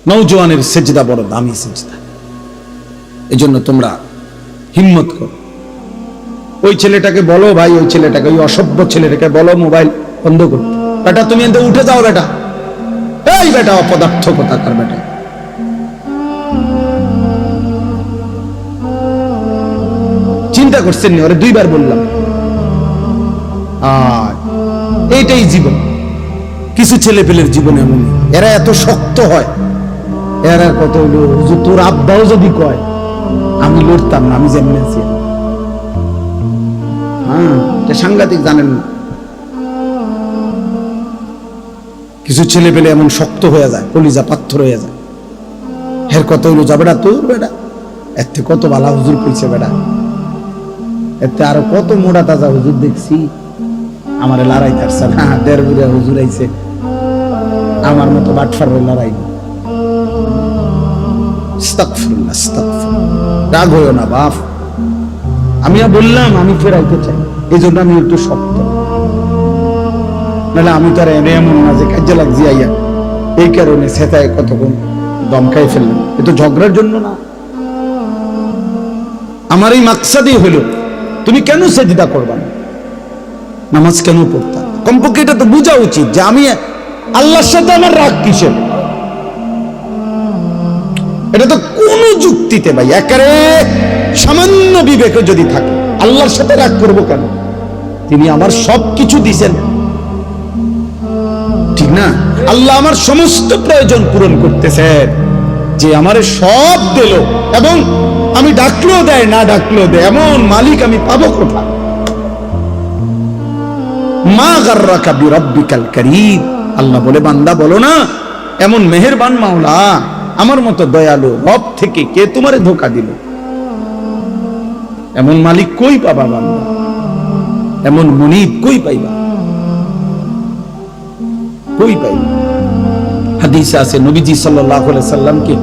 নওজোয়ানের সেজদা বড় দামি সেজদা। এজন্য তোমরা হিম্মত করো। ওই ছেলেটাকে বলো ভাই, ওই ছেলেটাকে, ওই অসভ্য ছেলেটাকে বলো মোবাইল বন্ধ করতে। বেটা তুমি এতে উঠে যাও বেটা, এই বেটা অপদার্থ কোথাকার বেটা। চিন্তা করছেন নি? ওরে দুইবার বললাম। আর এইটাই জীবন। কিছু ছেলে পেলের জীবন এমন, এরা এত শক্ত হয়। এরা কত হলো, তোর আব্বাও যদি কয় আমি লড়তাম না, আমি যেমন আছি। হ্যাঁ, এটা সাংঘাতিক, জানেন না? কিছু ছেলে পেলে এমন শক্ত হয়ে যায়, কলিজা পাথর হয়ে যায়। এর কত হইলো, যা বেটা তোর বেটা এতে কত বালা হুজুর কইছে বেটা, এতে আরো কত মোড়া তাজা হুজুর দেখছি, আমার লড়াই থাকছে না। 1.5 বিঘা হুজুর আইছে, আমার মতো বাটফার লড়াই। আস্তাগফিরুল্লাহ, আস্তাগফিরুল্লাহ। রাগ হইও না বাপ, আমি বললাম আমি ফেরাইতে চাই, এই জন্য আমি একটু শক্ত। নাহলে আমি তো আর এমন না যে কাজে লাগছি আইয়া এই কারণে সেটাই কতক্ষণ দমকাই ফেললাম। এ তো ঝগড়ার জন্য না। আমার এই মাকসাদই হলো, তুমি কেন সেজদা করবা না, নামাজ কেন পড়তা? কমপক্ষে এটা তো বোঝা উচিত যে আমি আল্লাহর সাথে আমার রাগ কিসের। এটা তো কোন যুক্তিতে ভাই, একেবারে সামান্য বিবেকে যদি থাকে, আল্লাহর সাথে রাগ করবো কেন? তিনি আমার সব কিছু দিছেন, ঠিক না? আল্লাহ আমার সমস্ত প্রয়োজন পূরণ করতেছেন, যে আমারে সব দিল, এবং আমি ডাকলেও দেয়, না ডাকলেও দেয়, এমন মালিক আমি পাবো কোথায়? মা গাররাকা বিরাব্বিকাল কারীম। আল্লাহ বলে, বান্দা বলো না, এমন মেহেরবান মাওলা, আমার মতো দয়ালু রব থেকে কে তোমারে ধোঁকা দিল? এমন মালিক কই পাবা বান্দা? এমন মুনিব কই পাইবা? কই পাইবা? হাদিসে আছে নবীজি সাল্লাল্লাহু আলাইহি সাল্লামকে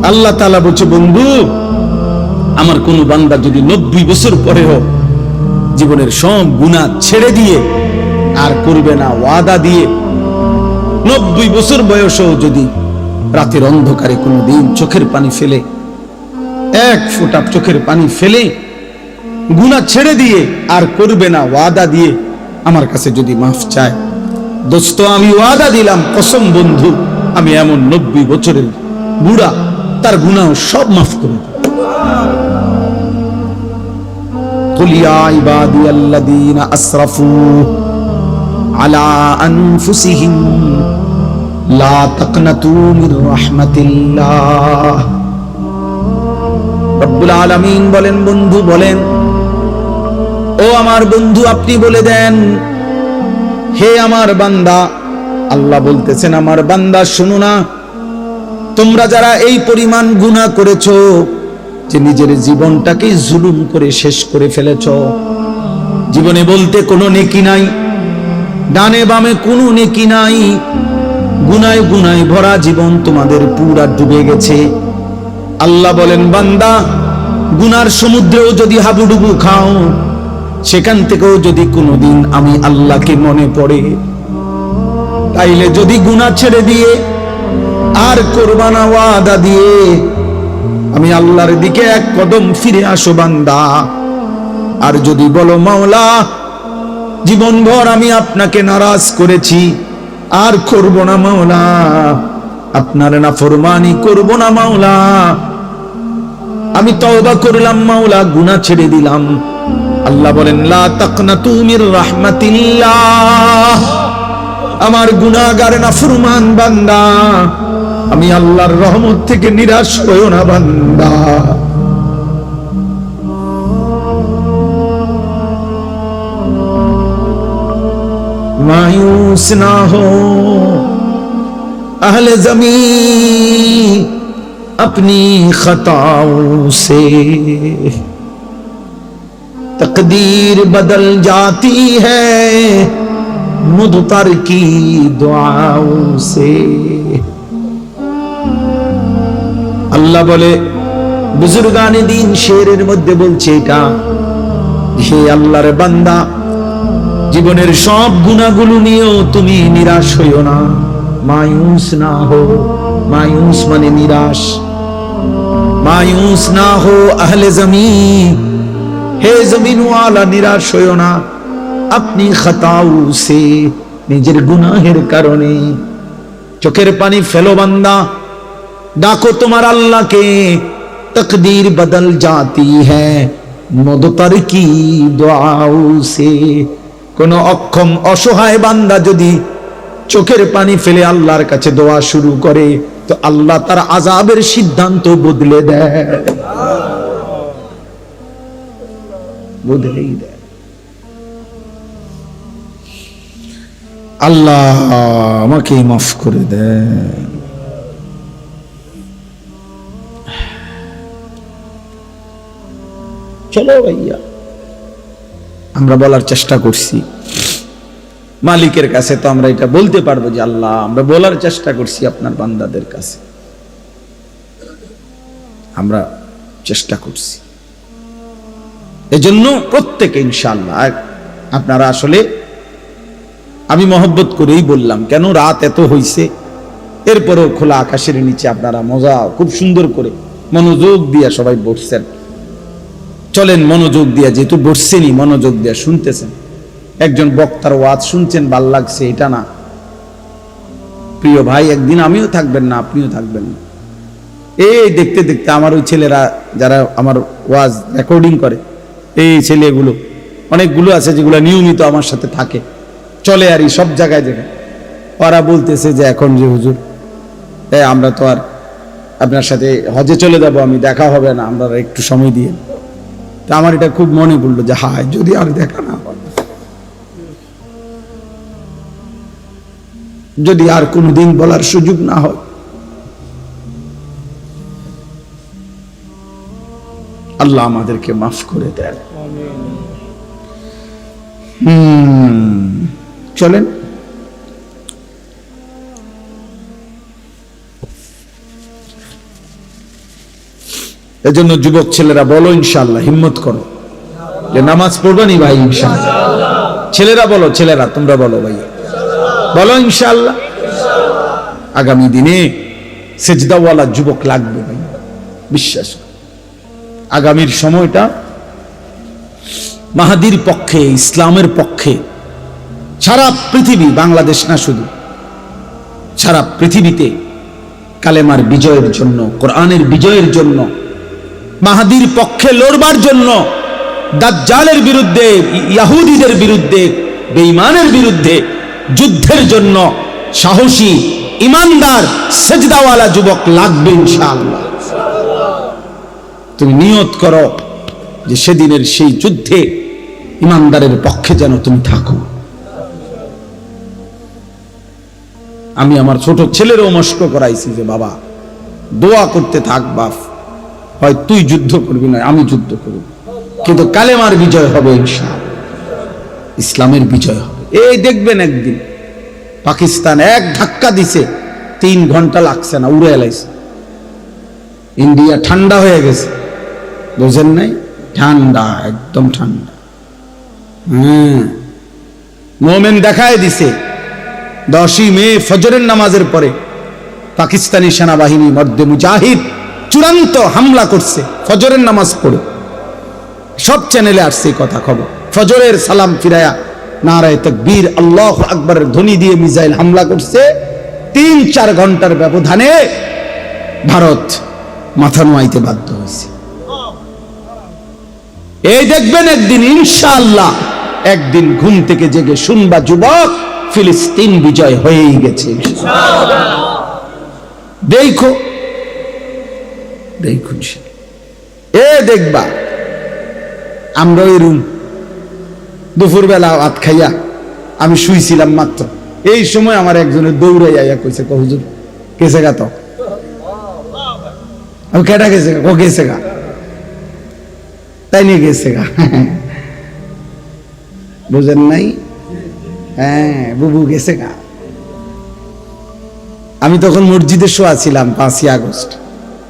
আল্লাহ তাআলা বলছে, বন্ধু আমার কোন বান্দা যদি 90 বছর পরেও জীবনের সব গুনাহ ছেড়ে দিয়ে আর করবে না ওয়াদা দিয়ে, 90 বছর বয়সেও যদি রাতের অন্ধকারে কোনোদিন চোখের পানি ফেলে, এক ফোঁটা চোখের পানি ফেলে গুনাহ ছেড়ে দিয়ে আর করবে না ওয়াদা দিয়ে আমার কাছে যদি মাফ চায়, দোস্ত আমি ওয়াদা দিলাম, কসম বন্ধু, আমি এমন 90 বছরের বুড়া, তার গুনাহ সব মাফ করে দেব। কুল ইয়া ইবাদিয়াল্লাযীনা আসরাফু আলা আনফুসিহিম লা তাকনাতু মির রাহমাতিল্লাহ। রব্বুল আলামিন বলেন, বন্ধু বলেন, ও আমার বন্ধু আপনি বলে দেন, হে আমার বান্দা, আল্লাহ বলতেছেন আমার বান্দা শোনো না, তোমরা যারা এই পরিমাণ গুনাহ করেছো যে নিজের জীবনটাকে জুলুম করে শেষ করে ফেলেছো, জীবনে বলতে কোনো নেকি নাই, ডানে বামে কোনো নেকি নাই, গুনায় গুনায় ভরা জীবন তোমাদের পুরা ডুবে গেছে। আল্লাহ বলেন, বান্দা গুনার সমুদ্রেও যদি হাবুডুবু খাও, সেখান থেকেও যদি কোনোদিন আমি আল্লাহকে মনে পড়ে, তাইলে যদি গুনাহ ছেড়ে দিয়ে আর করবা না ওয়াদা দিয়ে আমি আল্লাহর দিকে এক কদম ফিরে আসো বান্দা। আর যদি বলো মাওলা জীবনভর আমি আপনাকে নারাজ করেছি, আর করব না মাওলা, আপনার নাফরমানি করব না মাওলা, আমি তওবা করলাম মাওলা, গুনাহ ছেড়ে দিলাম, আল্লাহ বলেন লা তাকনাতু মির রাহমাতিল্লাহ। আমার গুনাহগার নাফরমান বান্দা, আমি আল্লাহর রহমত থেকে নিরাশ হইও না বান্দা। मायूस ना हो अहले ज़मीन अपनी खताओं से, तकदीर बदल जाती है मुदतर की दुआओं से। अल्लाह बोले बुजुर्गाने दीन शेरेर मध्य बोलছে এটা, হে আল্লাহর বান্দা জীবনের সব গুনাহগুলো নিয়েও তুমি নিরাশ হইও না, मायूस ना हो। मायूस माने निराश। मायूस ना हो अहले जमीन, हे जमीन वाला निराश होयो ना अपनी खताओं से, निजेर गुनाहेर कारणे। चोखेर पानी फेलो बांदा, डाको तुम्हार अल्लाह के, तकदीर बदल जाती है मुदतर की दुआओं से। कोनो अक्षम असहाय बांदा जदि चोखेर पानी फेले आल्लाहर काछे दोया शुरू करे तो आल्लाह तार आजाबेर सिद्धांत बदले देय, बदलेई देय। আল্লাহ আমাকে মাফ করে দেন। চলো ভাইয়া, আমরা বলার চেষ্টা করছি মালিকের কাছে, তো আমরা এটা বলতে পারবো যে আল্লাহ আমরা বলার চেষ্টা করছি আপনার বান্দাদের কাছে, আমরা চেষ্টা করছি। এজন্য প্রত্যেকে ইনশাআল্লাহ, আপনারা আসলে আমি মহব্বত করেই বললাম, কেন রাত এত হইছে, এরপরেও খোলা আকাশের নিচে আপনারা মজা খুব সুন্দর করে মনোযোগ দিয়ে সবাই বসছেন। চলেন মনোযোগ দিয়ে, যেহেতু বসছেনই মনোযোগ দিয়ে শুনতেছেন, একজন বক্তার ওয়াজ শুনছেন ভাল লাগছে এটা না, প্রিয় ভাই একদিন আমিও থাকবেন না, আপনিও থাকবেন না। এই দেখতে দেখতে আমার ওই ছেলেরা যারা আমার ওয়াজ রেকর্ডিং করে, এই ছেলেগুলো অনেকগুলো আছে যেগুলো নিয়মিত আমার সাথে থাকে, চলে আর সব জায়গায় জায়গায়, ওরা বলতেছে যে এখন যে হুজুর আমরা তো আর আপনার সাথে হজে চলে যাব, আমি দেখা হবে না, আমরা একটু সময় দিয়ে। তা আমার এটা খুব মনে পড়লো যে হায় যদি আর দেখা না হয়, যদি আর কোনোদিন বলার সুযোগ না হয়। আল্লাহ আমাদেরকে মাফ করে দেন। চলেন এজন্য যুবক ছেলেরা বলো ইনশাআল্লাহ, হিম্মত করো যে নামাজ পড়বানি ভাই ইনশাআল্লাহ। ছেলেরা বলো, ছেলেরা তোমরা বলো ভাই, বলো ইনশাআল্লাহ। আগামী দিনে সেজদাওয়ালা যুবক লাগবে ভাই, বিশ্বাস। আগামীর সময়টা মাহাদির পক্ষে, ইসলামের পক্ষে, সারা পৃথিবী, বাংলাদেশ না শুধু, সারা পৃথিবীতে কালেমার বিজয়ের জন্য, কোরআনের বিজয়ের জন্য, মাহাদির পক্ষে লড়বার জন্য, দাজ্জালের বিরুদ্ধে, ইহুদিদের বিরুদ্ধে, বেঈমানের বিরুদ্ধে যুদ্ধের জন্য সাহসী, ইমানদার, সেজদাওয়ালা যুবক লাগবে ইনশাআল্লাহ। তুমি নিয়ত করো যে সেদিনের সেই যুদ্ধে ইমানদারের পক্ষে যেন তুমি থাকো। আমি আমার ছোট ছেলেরও মস্ক করাইছি যে বাবা দোয়া করতে থাক বাপ, হয় তুই যুদ্ধ করবি না আমি যুদ্ধ করব, কিন্তু কালেমার বিজয় হবে ইনশাআল্লাহ, ইসলামের বিজয় হবে। এই দেখবেন একদিন পাকিস্তান এক ধাক্কা দিছে, 3 ঘন্টা লাগছে না, উড়ে এলাইছে। ইন্ডিয়া ঠান্ডা হয়ে গেছে, বুঝেন নাই? ঠান্ডা, একদম ঠান্ডা। মোমেন দেখায় দিছে 10ই মে ফজরের নামাজের পরে পাকিস্তানি সেনাবাহিনী মধ্যে মুজাহিদ চূড়ান্ত হামলা করছে ফজরের নামাজ পড়ে। সব চ্যানেলে আসছে কথা খবর। ফজরের সালাম ফিরায়া নারায়ে তাকবীর আল্লাহু আকবারের ধ্বনি দিয়ে মিসাইল হামলা করছে। 3-4 ঘন্টার ব্যবধানে ভারত মাথা নোয়াইতে বাধ্য হয়েছে। এই দেখবেন একদিন ইনশাআল্লাহ, একদিন ঘুম থেকে জেগে শুনবা যুবক ফিলিস্তিন বিজয় হয়েই গেছে। দেখো দেখুন, এ দেখবা আমরা ওই রুম দুপুরবেলা ভাত খাইয়া আমি শুইছিলাম মাত্র, এই সময় আমার একজনের দৌড়াই আইয়া কইছে, হুজুর গেছে গা, তো আমি কেটা গেছে গা, গেছে গা, তাই নিয়ে গেছে গা। বুঝেন নাই? হ্যাঁ, বুবু গেছে গা। আমি তখন মসজিদে শোয়া ছিলাম 5ই আগস্ট,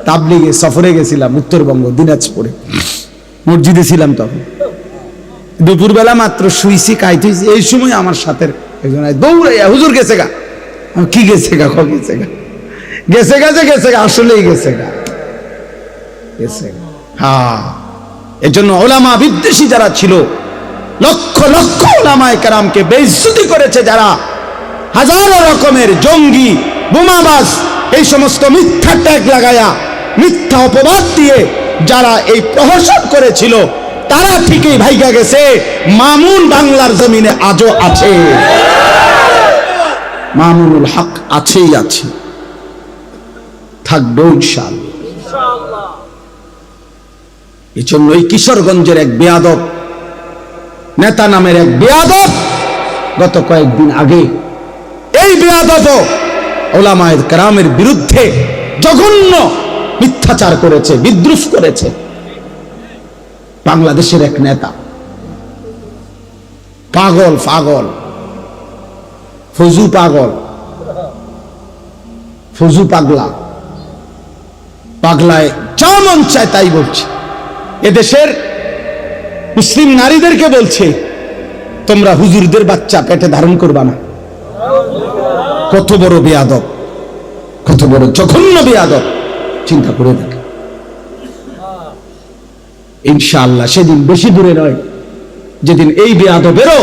তাবলিগে সফরে গেছিলাম উত্তরবঙ্গ দিনাজপুরে, মসজিদে ছিলাম তখন। দুপুরবেলা মাত্র শুইছি, কাইতেছি, এই সময় আমার সাথে একজন দৌড়াইয়া হুজুর গেছে গা। কি গেছে গা, গেছে গা, গেছে গেছে গেছে গা, আসলেই গেছে গা, গেছে গা। হ্যাঁ, এজন্য ওলামা বিদ্বেষী যারা ছিল, লক্ষ লক্ষ ওলামায়ে কেরামকে বেইজ্জতি করেছে যারা, হাজারো রকমের জঙ্গি, বোমাবাজ, এই সমস্ত মিথ্যা ট্যাগ লাগায়া, মিথ্যা অপবাদ দিয়ে যারা এই প্রহসন করেছিল, তারা ঠিকই ভাইগা গেছে। মামুন বাংলার জমিনে আজও আছে, মামুনুল হক আছেই আছে, থাকবে ইনশাআল্লাহ। এই জন্য এই কিশোরগঞ্জের এক বেয়াদব নেতা নামের এক বেয়াদব গত কয়েকদিন আগে এই বেয়াদব ওলামায়ে কেরামের বিরুদ্ধে জঘন্য মিথ্যাচার করেছে, বিদ্রুপ করেছে। বাংলাদেশের এক নেতা, পাগল পাগল, ফজু পাগল, ফজু পাগলা, পাগলায় যা মন চায় তাই বলছে। এদেশের মুসলিম নারীদেরকে বলছে, তোমরা হুজুরদের বাচ্চা পেটে ধারণ করবা না। কত বড় বেয়াদব, কত বড় জঘন্য বেয়াদব, চিন্তা করে দেখ। ইনশাআল্লাহ সেদিন বেশি দূরে নয়, যেদিন এই বেয়াদবেরও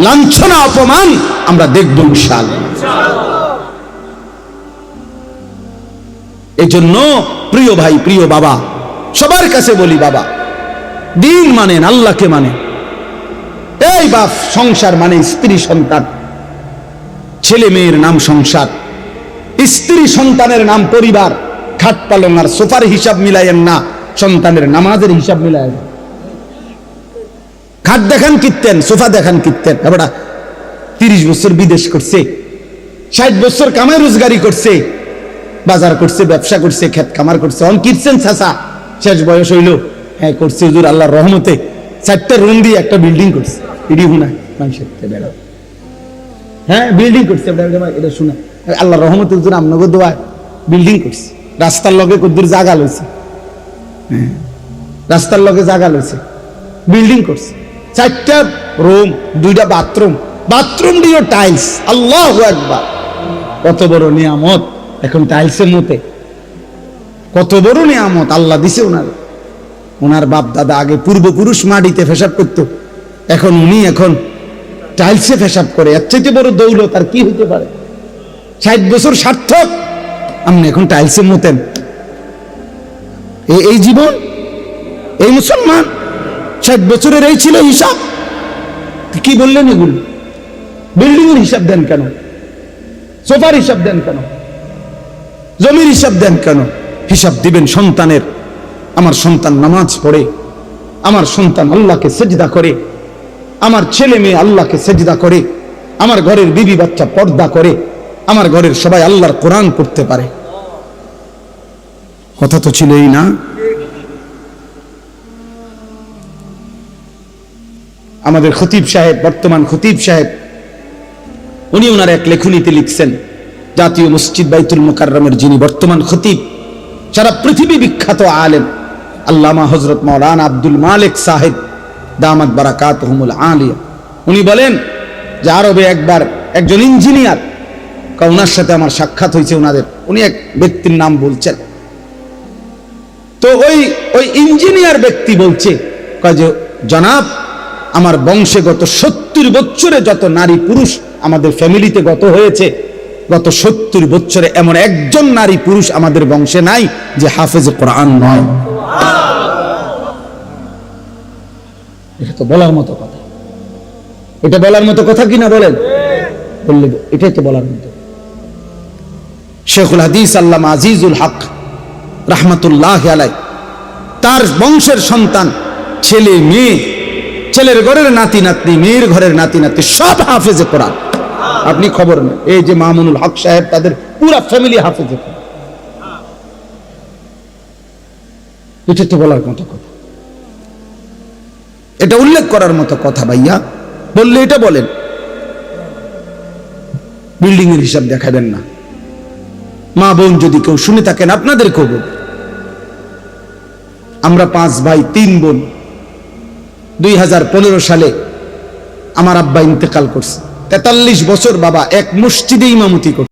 লাঞ্ছনা অপমান আমরা দেখব ইনশাআল্লাহ। এই জন্য প্রিয় ভাই, প্রিয় বাবা, সবার কাছে বলি, বাবা দিন মানেন, আল্লাহকে মানেন। এই বাপ, সংসার মানে স্ত্রী সন্তান, ছেলে মেয়ের নাম সংসার, স্ত্রী সন্তানের নাম পরিবার। খাট পালং আর সোফার হিসাব মিলাইয়েন না, সন্তানের নামাজের হিসাব মিলাইয়েন। খাট দেখান কিনতেন, সোফা দেখান কিনতেন। এবার 30 বছর বিদেশ করছে, 60 বছর কামাই রোজগারি করছে, বাজার করছে, ব্যবসা করছে, ক্ষেত খামার করছে, অন কিনছেন চাচা, শেষ বয়স হইল, হ্যাঁ করছে হুজুর আল্লাহর রহমতে 4টা রুম দিয়ে একটা বিল্ডিং করছে। এটি হুনা মানুষের বেড়া, হ্যাঁ বিল্ডিং করছে, এটা শোনা আল্লাহর রহমতে হুজুর আমনগর দোয়ায় বিল্ডিং করছে। রাস্তার লগে কদ্দুর জায়গা লইছে, রাস্তার লগে জায়গা লইছে, বিল্ডিং করছে, 4টা রুম, 2টা বাথরুম, বাথরুম দিও টাইলস। আল্লাহু আকবার, কত বড় নিয়ামত এখন টাইলসের মতে, কত বড় নিয়ামত আল্লাহ দিছে ওনার। ওনার বাপ দাদা আগে পূর্বপুরুষ মাটিতে পেশাব করত, এখন উনি এখন টাইলসে পেশাব করে। এর চাইতে বড় দৌলত আর কি হইতে পারে? 60 বছর সার্থক, আপনি এখন টাইলসে মতেন। এই জীবন, এই মুসলমান, 60 বছরের এই ছিল হিসাব। কি বললেন এগুলো? বিল্ডিং এর হিসাব দেন কেন? সোফার হিসাব দেন কেন? জমির হিসাব দেন কেন? হিসাব দিবেন সন্তানের। আমার সন্তান নামাজ পড়ে, আমার সন্তান আল্লাহকে সেজদা করে, আমার ছেলে মেয়ে আল্লাহকে সেজদা করে, আমার ঘরের বিবি বাচ্চা পর্দা করে, আমার ঘরের সবাই আল্লাহর কোরআন পড়তে পারে। কথা তো ছিলই না? আমাদের খতিব সাহেব, বর্তমান খতিব সাহেব, উনি ওনার এক লেখনীতে লিখছেন, জাতীয় মসজিদ বাইতুল মুকাররমের যিনি বর্তমান খতিব, সারা পৃথিবী বিখ্যাত আলেম আল্লামা হযরত মাওলানা আব্দুল মালিক সাহেব দামাত বারাকাতুহুমুল আলিয়া, উনি বলেন যে আরবে একবার একজন ইঞ্জিনিয়ার, ওনার সাথে আমার সাক্ষাৎ হয়েছে ওনাদের, উনি এক ব্যক্তির নাম বলছেন। তো ওই ইঞ্জিনিয়ার ব্যক্তি বলছে, কয় যে জনাব, আমার বংশে গত 70 বছরে যত নারী পুরুষ আমাদের ফ্যামিলিতে গত হয়েছে, গত 70 বছরে এমন একজন নারী পুরুষ আমাদের বংশে নাই যে হাফেজ কোরআন নয়। এটা তো বলার মতো কথা, এটা বলার মতো কথা কিনা বলেন? বললে এটাই তো বলার মতো। শেখুল হাদিস আল্লামা আজিজুল হক রাহমাতুল্লাহি আলাইহি, তার বংশের সন্তান, ছেলে মেয়ে, ছেলের ঘরের নাতি নাতনি, মেয়ের ঘরের নাতি নাতনি সব হাফেজে কোরআন। আপনি খবর নেন, এই যে মামুনুল হক সাহেব, তাদের পুরো ফ্যামিলি হাফেজে কোরআন। এটা তো বলার মতো কথা, এটা উল্লেখ করার মতো কথা। ভাইয়া বললে এটা বলেন, বিল্ডিং এর হিসাব দেখাবেন না। মা বোন যদি কেউ শুনে থাকেন, আপনাদের খবর, আমরা 5 ভাই 3 বোন। 2015 সালে আমার আব্বা ইন্তেকাল করছে, 43 বছর বাবা এক মসজিদে ইমামতি করত।